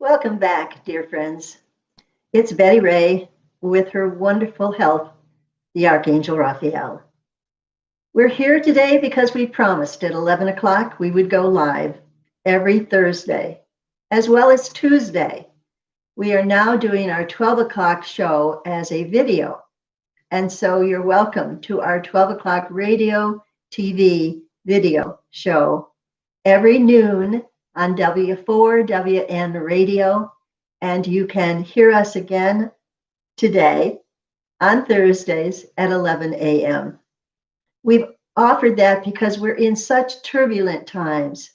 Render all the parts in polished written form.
Welcome back, dear friends. It's Betty Ray with her wonderful help, the Archangel Raphael. We're here today because we promised at 11 o'clock we would go live every Thursday, as well as Tuesday. We are now doing our 12 o'clock show as a video. And so you're welcome to our 12 o'clock radio, TV, video show every noon on W4WN radio. And you can hear us again today on Thursdays at 11 a.m. We've offered that because we're in such turbulent times.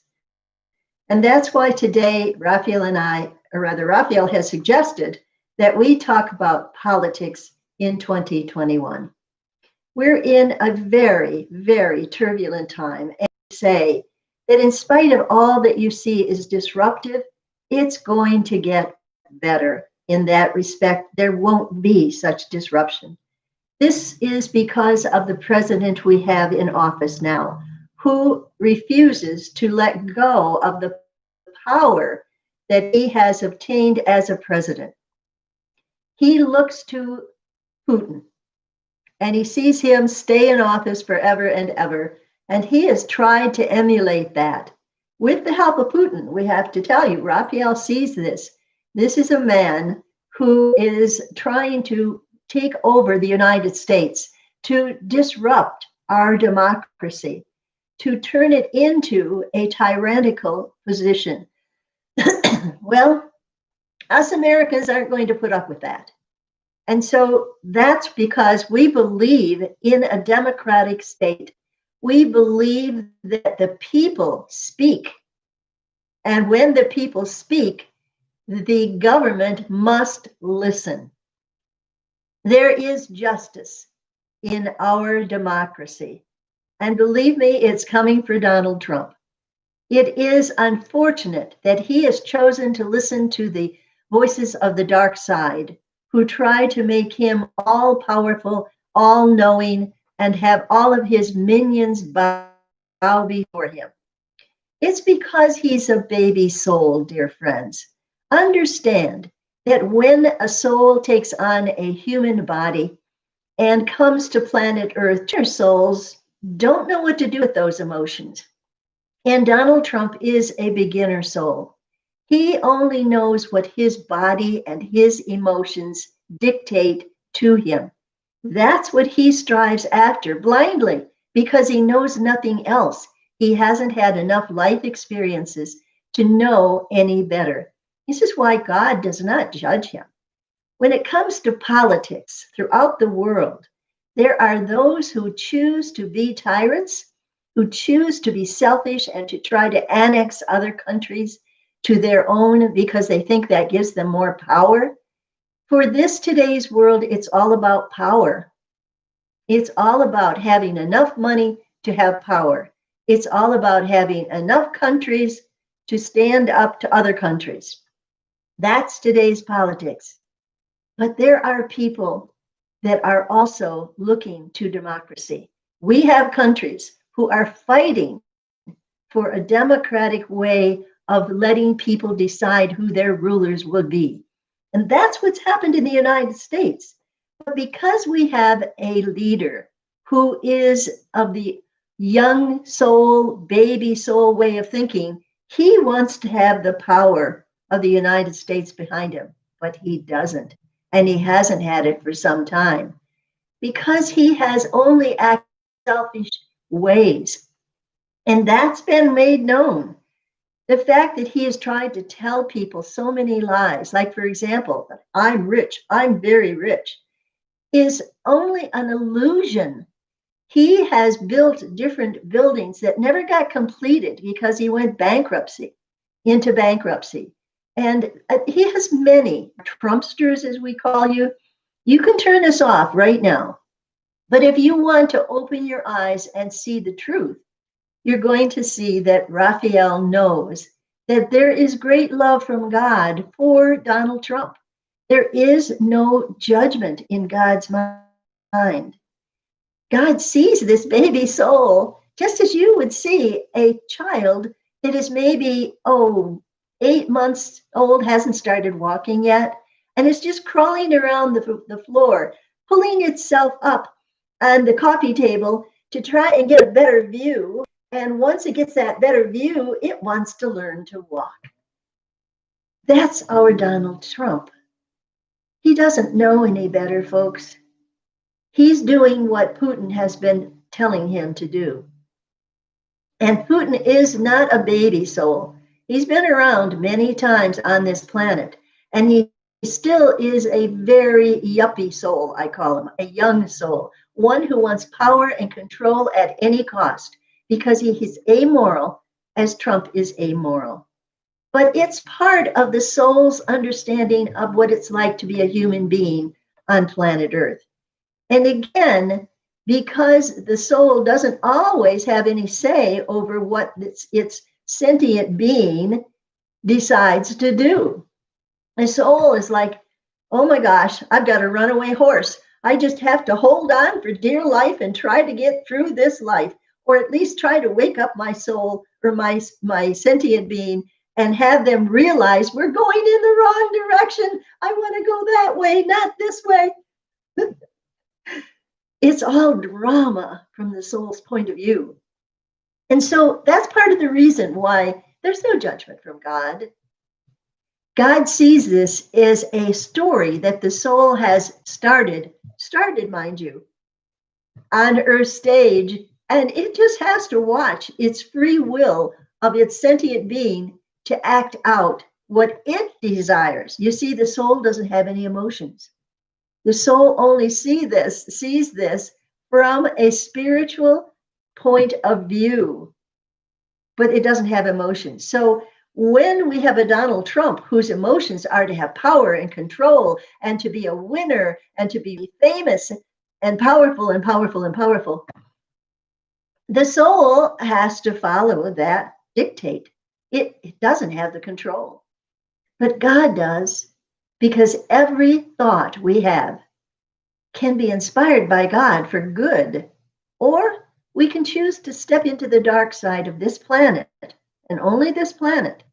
And that's why today, Raphael and I, or rather, Raphael has suggested that we talk about politics in 2021. We're in a very, very turbulent time, and say that in spite of all that you see is disruptive, it's going to get better in that respect. There won't be such disruption. This is because of the president we have in office now, who refuses to let go of the power that he has obtained as a president. He looks to Putin and he sees him stay in office forever and ever. And he has tried to emulate that. With the help of Putin, we have to tell you, Raphael sees this. This is a man who is trying to take over the United States, to disrupt our democracy, to turn it into a tyrannical position. Well, us Americans aren't going to put up with that. And so that's because we believe in a democratic state. We believe that the people speak. And when the people speak, the government must listen. There is justice in our democracy. And believe me, it's coming for Donald Trump. It is unfortunate that he has chosen to listen to the voices of the dark side, who try to make him all powerful, all knowing, and have all of his minions bow before him. It's because he's a baby soul, dear friends. Understand that when a soul takes on a human body and comes to planet Earth, their souls don't know what to do with those emotions. And Donald Trump is a beginner soul. He only knows what his body and his emotions dictate to him. That's what he strives after blindly because he knows nothing else. He hasn't had enough life experiences to know any better. This is why God does not judge him. When it comes to politics throughout the world, there are those who choose to be tyrants, who choose to be selfish and to try to annex other countries to their own because they think that gives them more power. For this today's world, it's all about power. It's all about having enough money to have power. It's all about having enough countries to stand up to other countries. That's today's politics. But there are people that are also looking to democracy. We have countries who are fighting for a democratic way of letting people decide who their rulers will be. And that's what's happened in the United States. But because we have a leader who is of the young soul, baby soul way of thinking, he wants to have the power of the United States behind him, but he doesn't. And he hasn't had it for some time because he has only acted selfish ways. And that's been made known. The fact that he has tried to tell people so many lies, like, for example, I'm rich, I'm very rich, is only an illusion. He has built different buildings that never got completed because he went into bankruptcy. And he has many Trumpsters, as we call you. You can turn this off right now. But if you want to open your eyes and see the truth, you're going to see that Raphael knows that there is great love from God for Donald Trump. There is no judgment in God's mind. God sees this baby soul just as you would see a child that is maybe, 8 months old, hasn't started walking yet, and it's just crawling around the floor, pulling itself up on the coffee table to try and get a better view. And once it gets that better view, it wants to learn to walk. That's our Donald Trump. He doesn't know any better, folks. He's doing what Putin has been telling him to do. And Putin is not a baby soul. He's been around many times on this planet, and he still is a very yuppie soul, I call him, a young soul, one who wants power and control at any cost because he is amoral, as Trump is amoral. But it's part of the soul's understanding of what it's like to be a human being on planet Earth. And again, because the soul doesn't always have any say over what its sentient being decides to do. The soul is like, oh my gosh, I've got a runaway horse. I just have to hold on for dear life and try to get through this life, or at least try to wake up my soul or my sentient being and have them realize we're going in the wrong direction. I want to go that way, not this way. It's all drama from the soul's point of view. And so that's part of the reason why there's no judgment from God. God sees this as a story that the soul has started, mind you, on Earth's stage, and it just has to watch its free will of its sentient being to act out what it desires. You see, the soul doesn't have any emotions. The soul only sees this from a spiritual point of view, but it doesn't have emotions. So when we have a Donald Trump whose emotions are to have power and control and to be a winner and to be famous and powerful and powerful and powerful, the soul has to follow that dictate. It doesn't have the control, but God does, because every thought we have can be inspired by God for good, or we can choose to step into the dark side of this planet, and only this planet.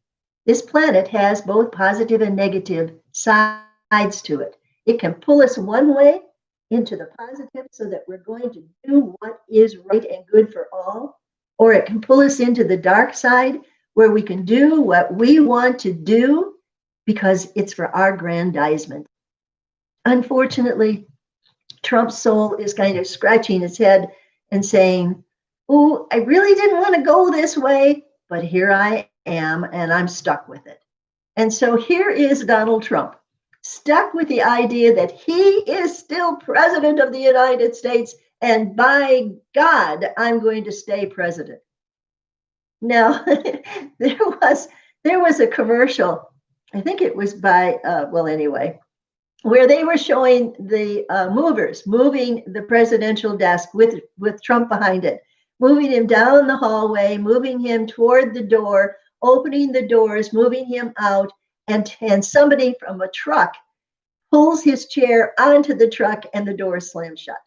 This planet has both positive and negative sides to it. It can pull us one way into the positive so that we're going to do what is right and good for all, or it can pull us into the dark side where we can do what we want to do because it's for our grandizement. Unfortunately, Trump's soul is kind of scratching its head and saying, oh, I really didn't want to go this way, but here I am, and I'm stuck with it. And so here is Donald Trump, stuck with the idea that he is still president of the United States, and by God, I'm going to stay president. Now, there was a commercial, I think it was by, where they were showing the movers moving the presidential desk with Trump behind it, moving him down the hallway, moving him toward the door, opening the doors, moving him out, and somebody from a truck pulls his chair onto the truck and the door slams shut.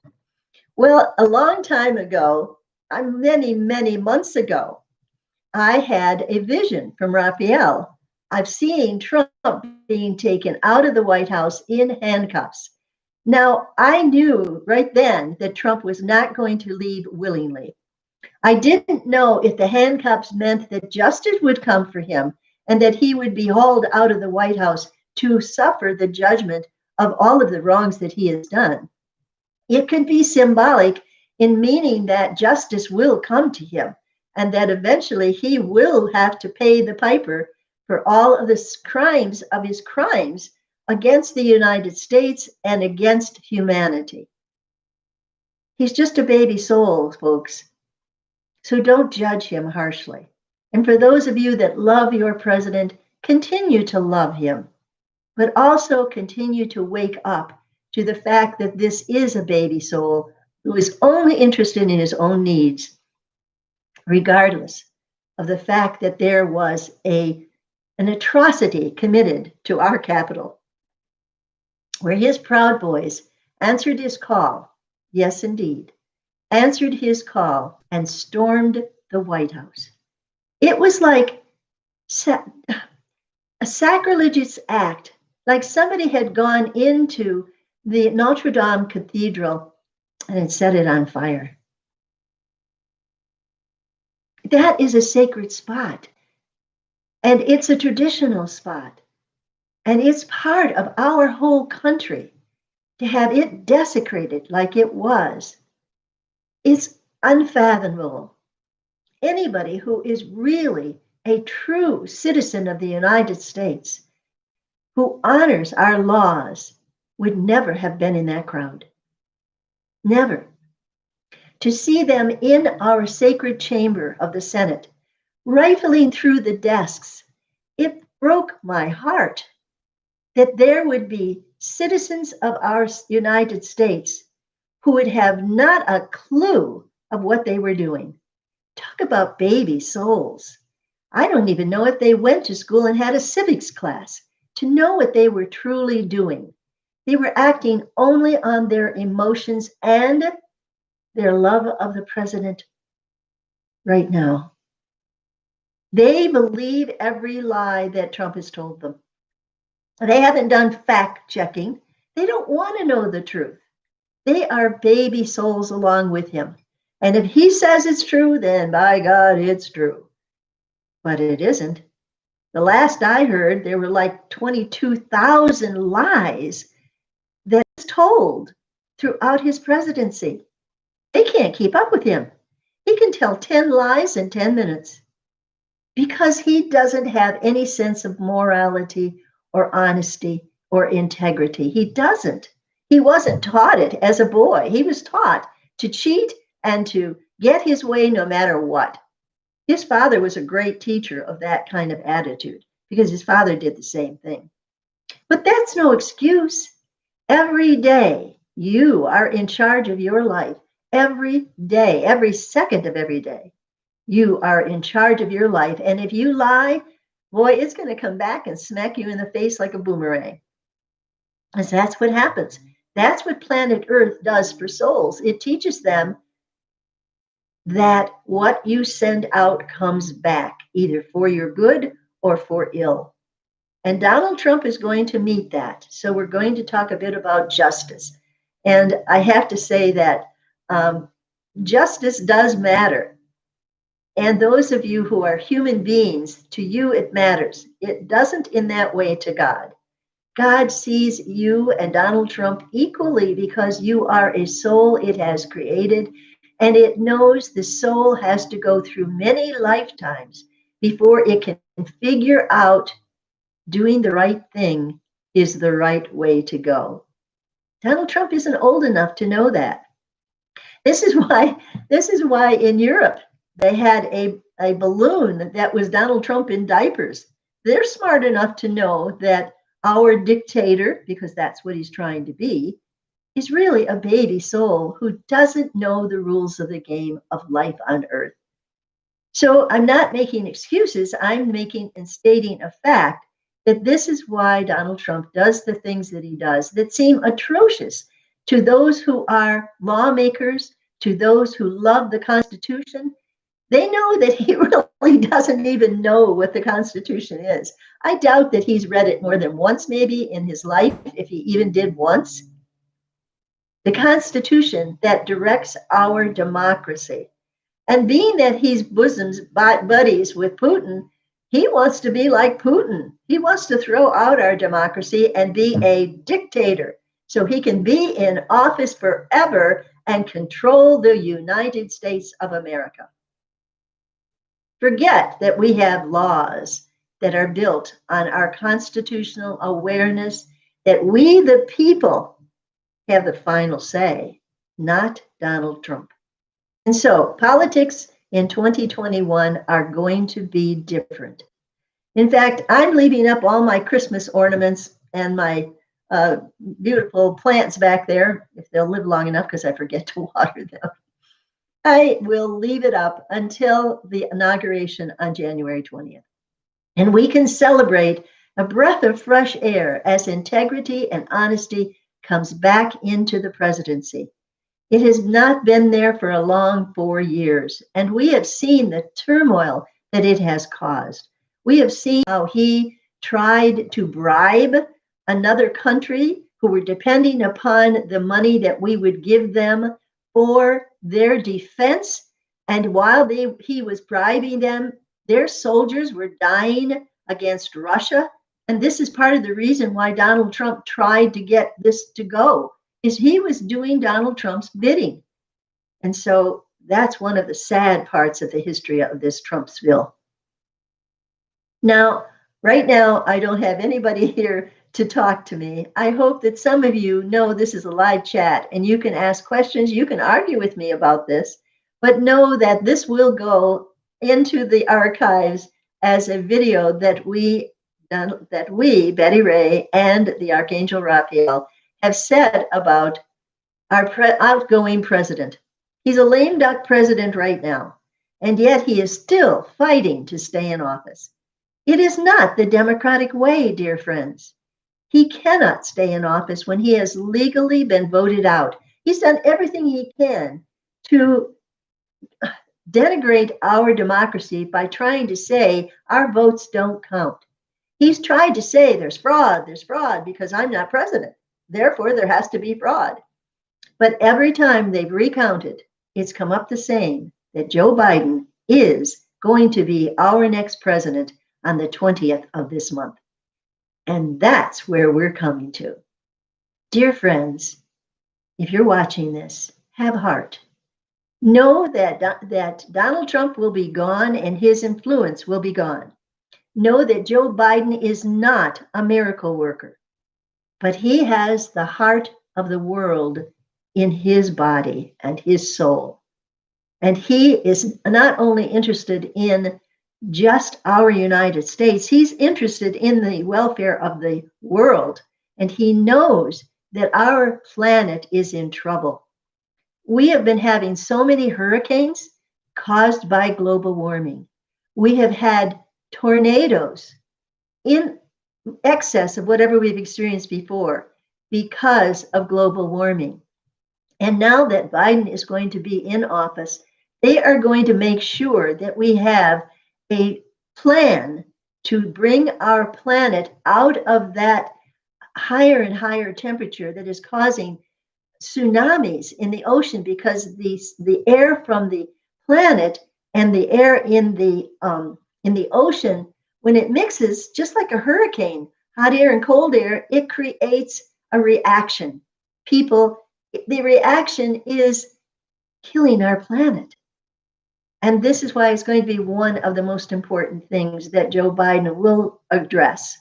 Well, a long time ago, many months ago, I had a vision from Raphael. I've seen Trump being taken out of the White House in handcuffs. Now, I knew right then that Trump was not going to leave willingly. I didn't know if the handcuffs meant that justice would come for him and that he would be hauled out of the White House to suffer the judgment of all of the wrongs that he has done. It could be symbolic in meaning that justice will come to him and that eventually he will have to pay the piper for all of the crimes of his crimes against the United States and against humanity. He's just a baby soul, folks. So don't judge him harshly. And for those of you that love your president, continue to love him, but also continue to wake up to the fact that this is a baby soul who is only interested in his own needs, regardless of the fact that there was an atrocity committed to our Capitol, where his Proud Boys answered his call, yes, indeed, answered his call and stormed the White House. It was like A sacrilegious act, like somebody had gone into the Notre Dame Cathedral and had set it on fire. That is a sacred spot, and it's a traditional spot, and it's part of our whole country. To have it desecrated like it was is unfathomable. Anybody who is really a true citizen of the United States, who honors our laws, would never have been in that crowd. Never. To see them in our sacred chamber of the Senate, rifling through the desks, it broke my heart that there would be citizens of our United States who would have not a clue of what they were doing. Talk about baby souls. I don't even know if they went to school and had a civics class to know what they were truly doing. They were acting only on their emotions and their love of the president right now. They believe every lie that Trump has told them. They haven't done fact checking. They don't want to know the truth. They are baby souls along with him. And if he says it's true, then by God, it's true. But it isn't. The last I heard, there were like 22,000 lies that was told throughout his presidency. They can't keep up with him. He can tell 10 lies in 10 minutes because he doesn't have any sense of morality or honesty or integrity. He doesn't. He wasn't taught it as a boy. He was taught to cheat and to get his way no matter what. His father was a great teacher of that kind of attitude because his father did the same thing. But that's no excuse. Every day, you are in charge of your life. Every day, every second of every day, you are in charge of your life. And if you lie, boy, it's going to come back and smack you in the face like a boomerang. Because that's what happens. That's what planet Earth does for souls. It teaches them that what you send out comes back, either for your good or for ill. And Donald Trump is going to meet that. So we're going to talk a bit about justice. And I have to say that justice does matter. And those of you who are human beings, to you it matters. It doesn't in that way to God. God sees you and Donald Trump equally because you are a soul it has created, and it knows the soul has to go through many lifetimes before it can figure out doing the right thing is the right way to go. Donald Trump isn't old enough to know that. This is why in Europe they had a balloon that was Donald Trump in diapers. They're smart enough to know that our dictator, because that's what he's trying to be, is really a baby soul who doesn't know the rules of the game of life on earth. So I'm not making excuses. I'm making and stating a fact that this is why Donald Trump does the things that he does that seem atrocious to those who are lawmakers, to those who love the Constitution. They know that he really doesn't even know what the Constitution is. I doubt that he's read it more than once, maybe in his life, if he even did once. The Constitution that directs our democracy. And being that he's bosoms buddies with Putin, he wants to be like Putin. He wants to throw out our democracy and be a dictator so he can be in office forever and control the United States of America. Forget that we have laws that are built on our constitutional awareness that we, the people, have the final say, not Donald Trump. And so politics in 2021 are going to be different. In fact, I'm leaving up all my Christmas ornaments and my beautiful plants back there, if they'll live long enough, because I forget to water them. I will leave it up until the inauguration on January 20th. And we can celebrate a breath of fresh air as integrity and honesty comes back into the presidency. It has not been there for a long 4 years, and we have seen the turmoil that it has caused. We have seen how he tried to bribe another country who were depending upon the money that we would give them for their defense. And while he was bribing them, their soldiers were dying against Russia. And this is part of the reason why Donald Trump tried to get this to go, is he was doing Donald Trump's bidding. And so that's one of the sad parts of the history of this Trumpsville. Now, right now, I don't have anybody here to talk to me. I hope that some of you know this is a live chat and you can ask questions. You can argue with me about this, but know that this will go into the archives as a video that we, Betty Ray and the Archangel Raphael, have said about our outgoing president. He's a lame duck president right now, and yet he is still fighting to stay in office. It is not the democratic way, dear friends. He cannot stay in office when he has legally been voted out. He's done everything he can to denigrate our democracy by trying to say our votes don't count. He's tried to say there's fraud because I'm not president. Therefore, there has to be fraud. But every time they've recounted, it's come up the same, that Joe Biden is going to be our next president on the 20th of this month. And that's where we're coming to. Dear friends, if you're watching this, have heart. Know that Donald Trump will be gone and his influence will be gone. Know that Joe Biden is not a miracle worker, but he has the heart of the world in his body and his soul. And he is not only interested in just our United States, he's interested in the welfare of the world. And he knows that our planet is in trouble. We have been having so many hurricanes caused by global warming. We have had tornadoes in excess of whatever we've experienced before because of global warming. And now that Biden is going to be in office, they are going to make sure that we have a plan to bring our planet out of that higher and higher temperature that is causing tsunamis in the ocean, because the air from the planet and the air in the ocean, when it mixes, just like a hurricane, hot air and cold air, it creates a reaction. The reaction is killing our planet. And this is why it's going to be one of the most important things that Joe Biden will address.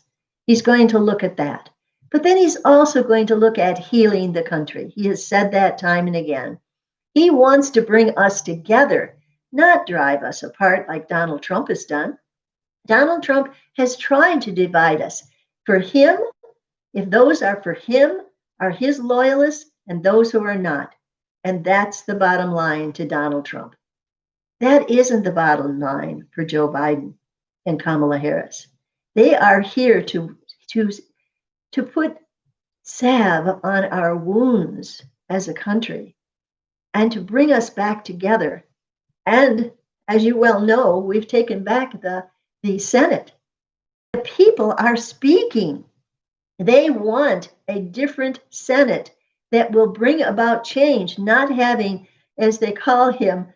He's going to look at that. But then he's also going to look at healing the country. He has said that time and again. He wants to bring us together, not drive us apart like Donald Trump has done. Donald Trump has tried to divide us. For him, if those are for him, are his loyalists, and those who are not. And that's the bottom line to Donald Trump. That isn't the bottom line for Joe Biden and Kamala Harris. They are here to put salve on our wounds as a country and to bring us back together. And as you well know, we've taken back the Senate. The people are speaking. They want a different Senate that will bring about change, not having, as they call him,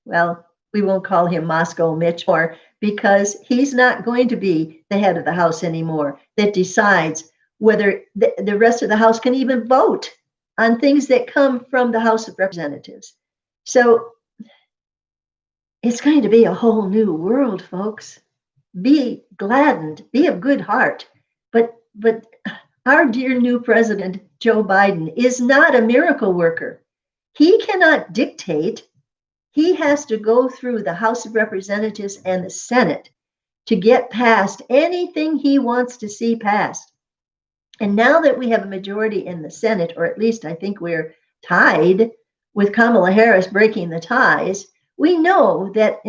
well, we won't call him Moscow Mitch more, because he's not going to be the head of the House anymore that decides whether the rest of the House can even vote on things that come from the House of Representatives. So it's going to be a whole new world, folks. Be gladdened, be of good heart. But our dear new president, Joe Biden, is not a miracle worker. He cannot dictate. He has to go through the House of Representatives and the Senate to get past anything he wants to see passed. And now that we have a majority in the Senate, or at least I think we're tied with Kamala Harris breaking the ties, we know that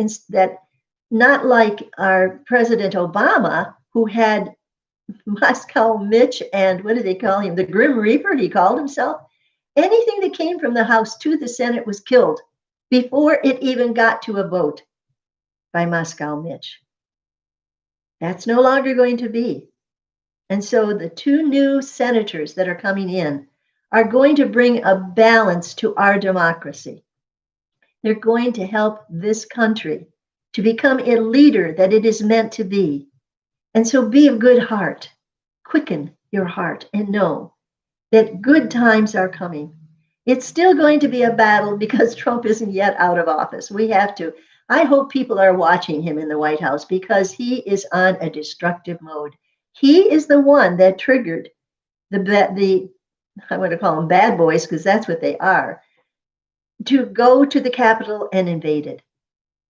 not like our President Obama, who had Moscow Mitch and what do they call him? The Grim Reaper, he called himself. Anything that came from the House to the Senate was killed before it even got to a vote by Moscow Mitch. That's no longer going to be. And so the two new senators that are coming in are going to bring a balance to our democracy. They're going to help this country to become a leader that it is meant to be. And so be of good heart, quicken your heart, and know that good times are coming. It's still going to be a battle because Trump isn't yet out of office. We have to. I hope people are watching him in the White House because he is on a destructive mode. He is the one that triggered the I'm going to call them bad boys because that's what they are, to go to the Capitol and invade it.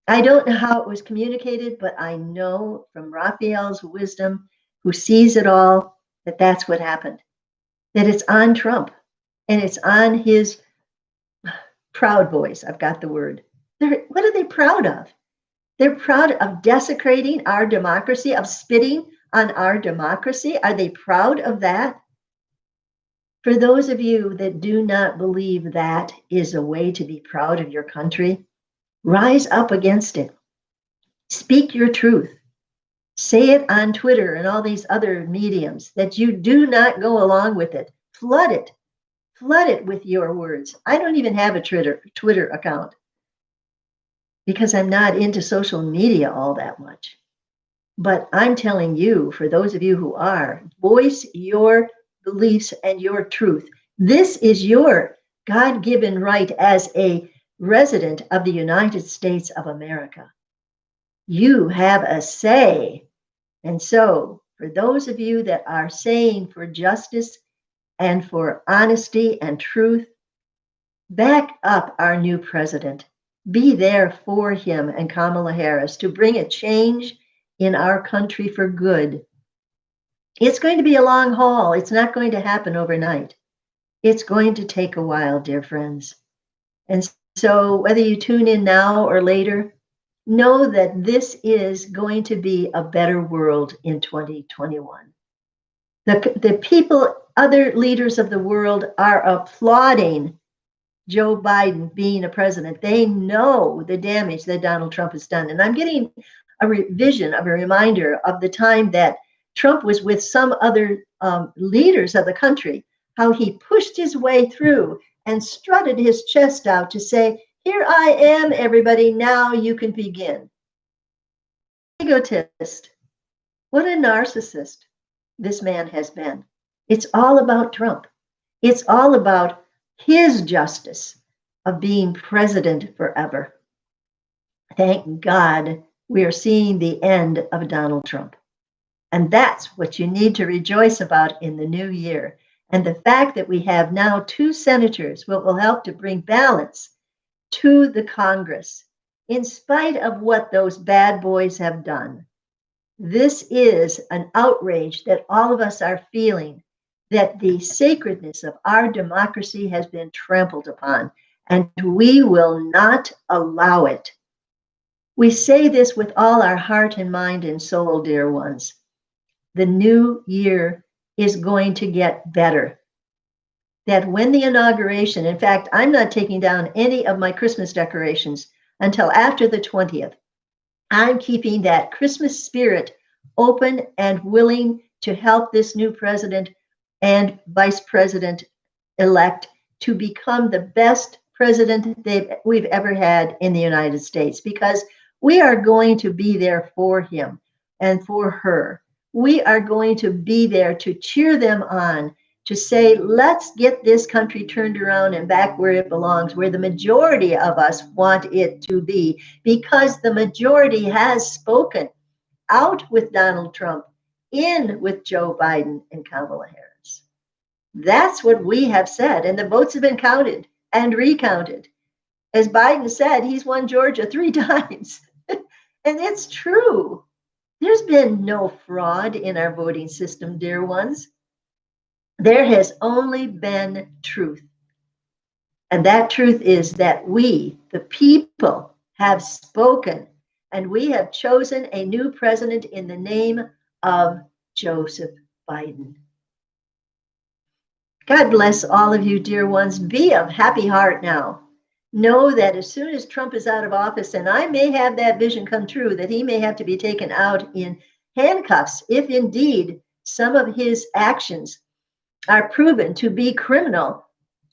I don't know how it was communicated, but I know from Raphael's wisdom, who sees it all, that that's what happened. That it's on Trump and it's on his Proud Boys. I've got the word. What are they proud of? They're proud of desecrating our democracy, of spitting on our democracy. Are they proud of that? For those of you that do not believe that is a way to be proud of your country, rise up against it. Speak your truth. Say it on Twitter and all these other mediums that you do not go along with it. Flood it. Flood it with your words. I don't even have a Twitter account because I'm not into social media all that much. But I'm telling you, for those of you who are, voice your beliefs and your truth. This is your God-given right as a resident of the United States of America. You have a say. And so, for those of you that are saying for justice and for honesty and truth, back up our new president. Be there for him and Kamala Harris to bring a change in our country for good. It's going to be a long haul. It's not going to happen overnight. It's going to take a while, dear friends. And so, whether you tune in now or later, know that this is going to be a better world in 2021. The people, other leaders of the world are applauding Joe Biden being a president. They know the damage that Donald Trump has done. And I'm getting a revision of a reminder of the time that Trump was with some other leaders of the country, how he pushed his way through and strutted his chest out to say, here I am, everybody, now you can begin. Egotist. What a narcissist this man has been. It's all about Trump. It's all about his justice of being president forever. Thank God we are seeing the end of Donald Trump. And that's what you need to rejoice about in the new year. And the fact that we have now two senators will help to bring balance to the Congress, in spite of what those bad boys have done. This is an outrage that all of us are feeling, that the sacredness of our democracy has been trampled upon, and we will not allow it. We say this with all our heart and mind and soul, dear ones. The new year is going to get better. That when the inauguration, in fact, I'm not taking down any of my Christmas decorations until after the 20th. I'm keeping that Christmas spirit open and willing to help this new president and vice president elect to become the best president we've ever had in the United States, because we are going to be there for him and for her. We are going to be there to cheer them on, to say, let's get this country turned around and back where it belongs, where the majority of us want it to be, because the majority has spoken. Out with Donald Trump, in with Joe Biden and Kamala Harris. That's what we have said, and the votes have been counted and recounted. As Biden said, he's won Georgia 3 times. And it's true. There's been no fraud in our voting system, dear ones. There has only been truth. And that truth is that we, the people, have spoken, and we have chosen a new president in the name of Joseph Biden. God bless all of you, dear ones. Be of happy heart now. Know that as soon as Trump is out of office, and I may have that vision come true, that he may have to be taken out in handcuffs if indeed some of his actions are proven to be criminal.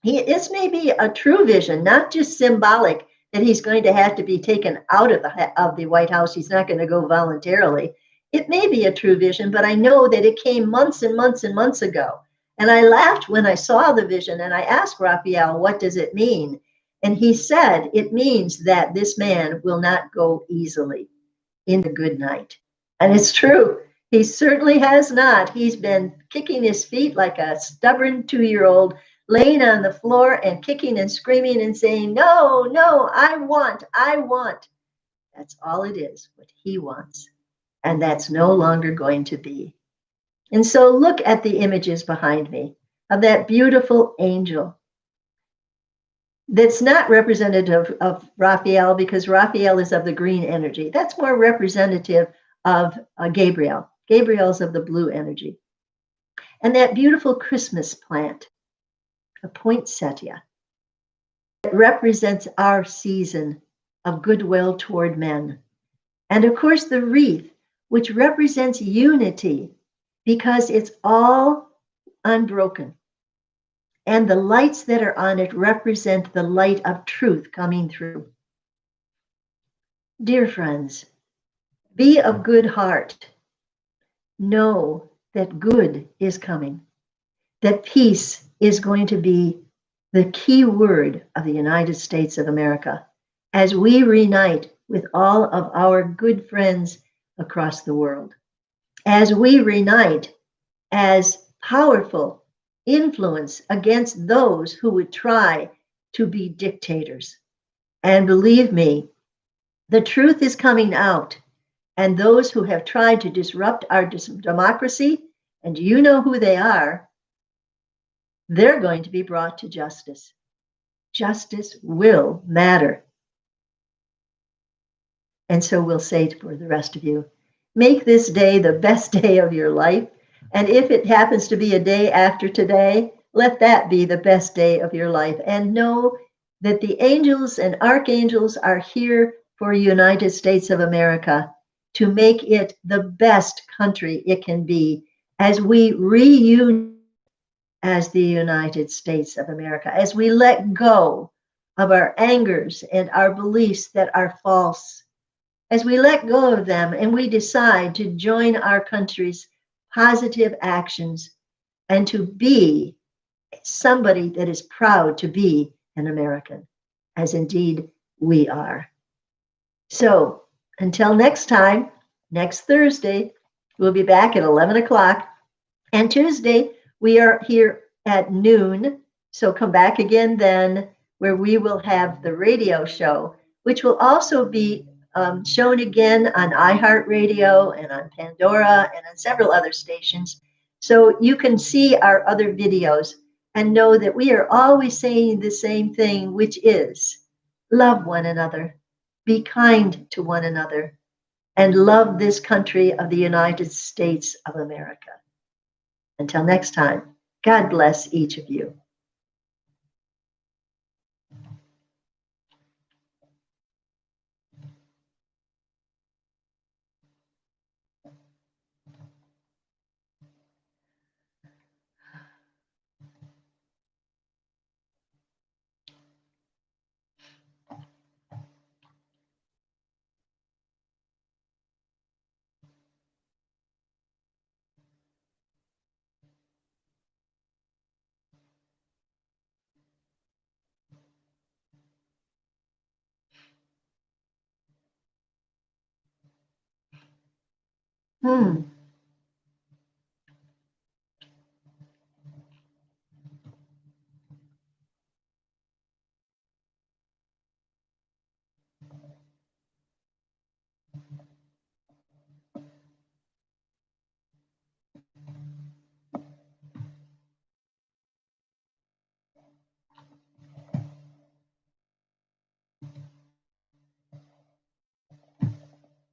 This may be a true vision, not just symbolic that he's going to have to be taken out of the White House. He's not going to go voluntarily. It may be a true vision, but I know that it came months and months and months ago. And I laughed when I saw the vision and I asked Raphael, what does it mean? And he said, it means that this man will not go easily in the good night. And it's true. He certainly has not. He's been kicking his feet like a stubborn 2-year-old, laying on the floor and kicking and screaming and saying, no, no, I want, I want. That's all it is, what he wants. And that's no longer going to be. And so look at the images behind me of that beautiful angel. That's not representative of Raphael because Raphael is of the green energy. That's more representative of Gabriel. Gabriel's of the blue energy. And that beautiful Christmas plant, a poinsettia, that represents our season of goodwill toward men. And of course, the wreath, which represents unity because it's all unbroken. And the lights that are on it represent the light of truth coming through. Dear friends, be of good heart. Know that good is coming, that peace is going to be the key word of the United States of America as we reunite with all of our good friends across the world, as we reunite as powerful influence against those who would try to be dictators. And believe me, the truth is coming out. And those who have tried to disrupt our democracy, and you know who they are, they're going to be brought to justice. Justice will matter. And so we'll say for the rest of you, make this day the best day of your life. And if it happens to be a day after today, let that be the best day of your life. And know that the angels and archangels are here for United States of America to make it the best country it can be as we reunite as the United States of America, as we let go of our angers and our beliefs that are false, as we let go of them and we decide to join our country's positive actions and to be somebody that is proud to be an American, as indeed we are. So until next time, next Thursday, we'll be back at 11 o'clock. And Tuesday, we are here at noon. So come back again then, where we will have the radio show, which will also be shown again on iHeartRadio and on Pandora and on several other stations. So you can see our other videos and know that we are always saying the same thing, which is love one another, be kind to one another, and love this country of the United States of America. Until next time, God bless each of you. Hmm.